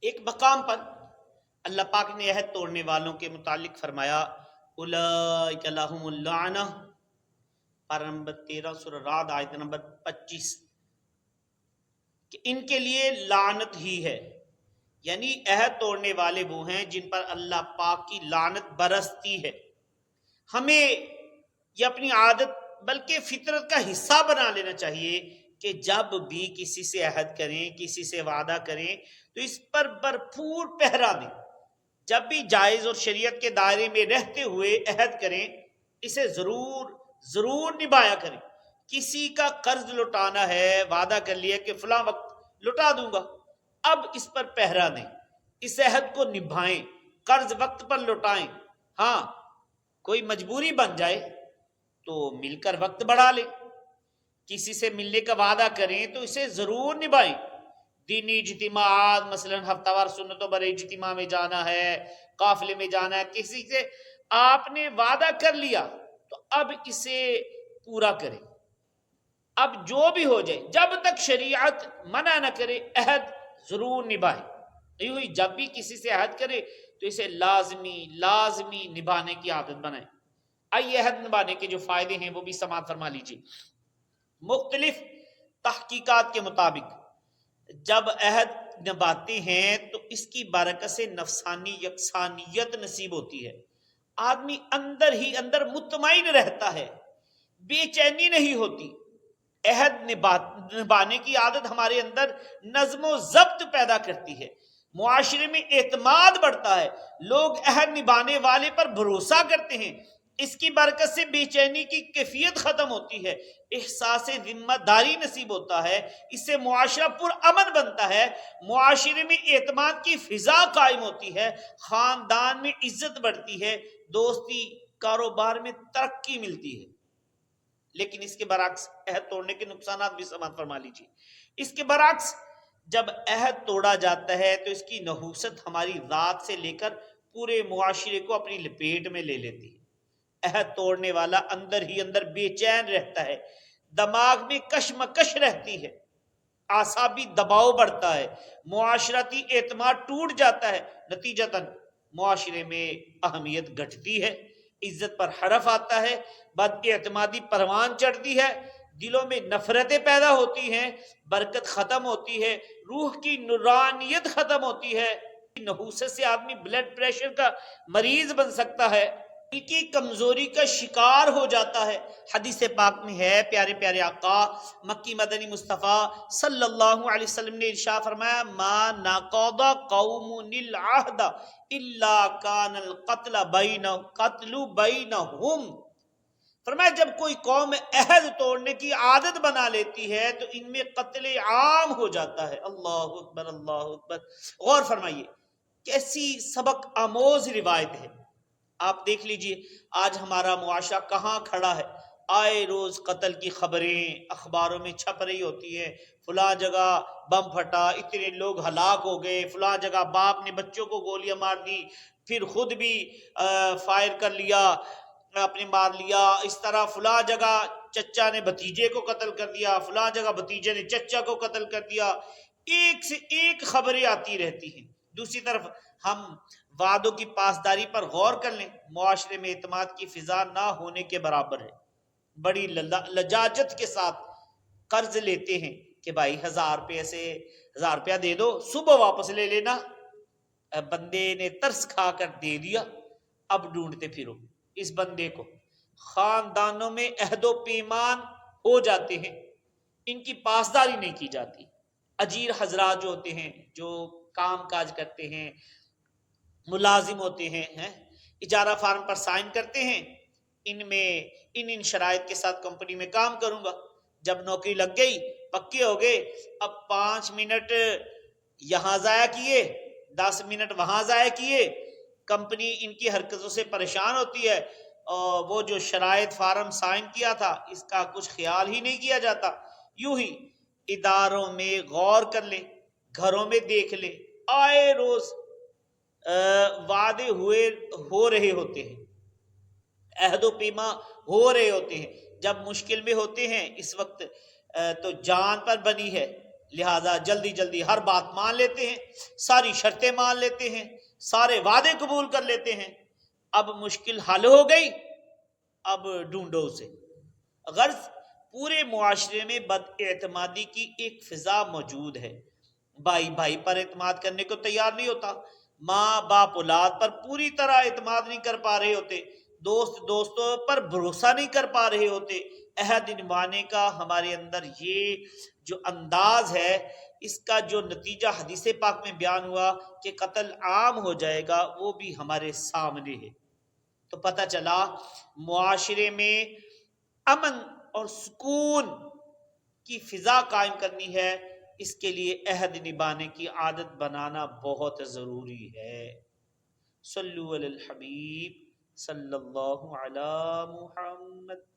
ایک مقام پر اللہ پاک نے عہد توڑنے والوں کے متعلق فرمایا اولئک لہم اللعنہ، پارہ نمبر 13 سورہ رعد آیت نمبر 25، کہ ان کے لیے لعنت ہی ہے، یعنی عہد توڑنے والے وہ ہیں جن پر اللہ پاک کی لعنت برستی ہے۔ ہمیں یہ اپنی عادت بلکہ فطرت کا حصہ بنا لینا چاہیے کہ جب بھی کسی سے عہد کریں، کسی سے وعدہ کریں تو اس پر بھرپور پہرا دیں۔ جب بھی جائز اور شریعت کے دائرے میں رہتے ہوئے عہد کریں، اسے ضرور نبھایا کریں۔ کسی کا قرض لوٹانا ہے، وعدہ کر لیا کہ فلاں وقت لوٹا دوں گا، اب اس پر پہرا دیں، اس عہد کو نبھائیں، قرض وقت پر لوٹائیں۔ ہاں کوئی مجبوری بن جائے تو مل کر وقت بڑھا لیں، کسی سے ملنے کا وعدہ کریں تو اسے ضرور نبھائیں۔ دینی اجتماعات، مثلا ہفتہ وار سنتوں پر اجتماع میں جانا ہے، قافلے میں جانا ہے، کسی سے آپ نے وعدہ کر لیا تو اب اسے پورا کریں۔ اب جو بھی ہو جائے، جب تک شریعت منع نہ کرے عہد ضرور نبھائیں۔ نہیں ہوئی جب بھی کسی سے عہد کرے تو اسے لازمی نبھانے کی عادت بنائیں۔ آئیے عہد نبھانے کے جو فائدے ہیں وہ بھی سماعت فرما لیجیے۔ مختلف تحقیقات کے مطابق جب عہد نبھاتے ہیں تو اس کی برکت سے نفسانی یکسانیت نصیب ہوتی ہے، آدمی اندر ہی اندر مطمئن رہتا ہے، بے چینی نہیں ہوتی۔ عہد نبھانے کی عادت ہمارے اندر نظم و ضبط پیدا کرتی ہے، معاشرے میں اعتماد بڑھتا ہے، لوگ عہد نبھانے والے پر بھروسہ کرتے ہیں، اس کی برکت سے بے چینی کی کیفیت ختم ہوتی ہے، احساس ذمہ داری نصیب ہوتا ہے، اس سے معاشرہ پرامن بنتا ہے، معاشرے میں اعتماد کی فضا قائم ہوتی ہے، خاندان میں عزت بڑھتی ہے، دوستی کاروبار میں ترقی ملتی ہے۔ لیکن اس کے برعکس عہد توڑنے کے نقصانات بھی سماعت فرما لیجیے۔ اس کے برعکس جب عہد توڑا جاتا ہے تو اس کی نحوست ہماری ذات سے لے کر پورے معاشرے کو اپنی لپیٹ میں لے لیتی ہے۔ عہد توڑنے والا اندر ہی اندر بے چین رہتا ہے، دماغ میں کشمکش رہتی ہے، اعصابی دباؤ بڑھتا ہے، معاشرتی اعتماد ٹوٹ جاتا ہے، نتیجتاً معاشرے میں اہمیت گھٹتی ہے، عزت پر حرف آتا ہے، بد اعتمادی پروان چڑھتی ہے، دلوں میں نفرتیں پیدا ہوتی ہیں، برکت ختم ہوتی ہے، روح کی نورانیت ختم ہوتی ہے، نحوست سے آدمی بلڈ پریشر کا مریض بن سکتا ہے، دل کی کمزوری کا شکار ہو جاتا ہے۔ حدیث پاک میں ہے، پیارے پیارے آقا مکی مدنی مصطفیٰ صلی اللہ علیہ وسلم نے ارشاد فرمایا ما نقض قوم العہد الا کان القتل بینہم، فرمایا جب کوئی قوم عہد توڑنے کی عادت بنا لیتی ہے تو ان میں قتل عام ہو جاتا ہے۔ اللہ اکبر اللہ اکبر۔ غور فرمائیے کیسی سبق آموز روایت ہے۔ آپ دیکھ لیجئے آج ہمارا معاشرہ کہاں کھڑا ہے، آئے روز قتل کی خبریں اخباروں میں چھپ رہی ہوتی ہیں، فلاں جگہ بم پھٹا، اتنے لوگ ہلاک ہو گئے، فلاں جگہ باپ نے بچوں کو گولیاں مار دی، پھر خود بھی فائر کر لیا، اپنے مار لیا، اس طرح فلاں جگہ چچا نے بھتیجے کو قتل کر دیا، فلاں جگہ بھتیجے نے چچا کو قتل کر دیا، ایک سے ایک خبریں آتی رہتی ہیں۔ دوسری طرف ہم وعدوں کی پاسداری پر غور کر لیں، معاشرے میں اعتماد کی فضا نہ ہونے کے برابر ہے۔ بڑی لجاجت کے ساتھ قرض لیتے ہیں کہ بھائی 1000 روپیہ دے دو، صبح واپس لے لینا، بندے نے ترس کھا کر دے دیا، اب ڈھونڈتے پھرو اس بندے کو۔ خاندانوں میں عہد و پیمان ہو جاتے ہیں، ان کی پاسداری نہیں کی جاتی۔ اجیر حضرات جو ہوتے ہیں، جو کام کاج کرتے ہیں، ملازم ہوتے ہیں، اجارہ فارم پر سائن کرتے ہیں، ان میں ان شرائط کے ساتھ کمپنی میں کام کروں گا، جب نوکری لگ گئی پکے ہو گئے، اب 5 منٹ یہاں ضائع کیے، 10 منٹ وہاں ضائع کیے، کمپنی ان کی حرکتوں سے پریشان ہوتی ہے، اور وہ جو شرائط فارم سائن کیا تھا اس کا کچھ خیال ہی نہیں کیا جاتا۔ یوں ہی اداروں میں غور کر لیں، گھروں میں دیکھ لیں، آئے روز وعدے ہو رہے ہوتے ہیں، عہد و پیما ہو رہے ہوتے ہیں، جب مشکل میں ہوتے ہیں اس وقت تو جان پر بنی ہے، لہذا جلدی جلدی ہر بات مان لیتے ہیں، ساری شرطیں مان لیتے ہیں، سارے وعدے قبول کر لیتے ہیں۔ اب مشکل حل ہو گئی، اب ڈھونڈو اسے۔ غرض پورے معاشرے میں بد اعتمادی کی ایک فضا موجود ہے، بھائی بھائی پر اعتماد کرنے کو تیار نہیں ہوتا، ماں باپ اولاد پر پوری طرح اعتماد نہیں کر پا رہے ہوتے، دوست دوستوں پر بھروسہ نہیں کر پا رہے ہوتے۔ عہد نبھانے کا ہمارے اندر یہ جو انداز ہے، اس کا جو نتیجہ حدیث پاک میں بیان ہوا کہ قتل عام ہو جائے گا، وہ بھی ہمارے سامنے ہے۔ تو پتہ چلا معاشرے میں امن اور سکون کی فضا قائم کرنی ہے، اس کے لیے عہد نبھانے کی عادت بنانا بہت ضروری ہے۔ صلو علی الحبیب صلی اللہ علی محمد۔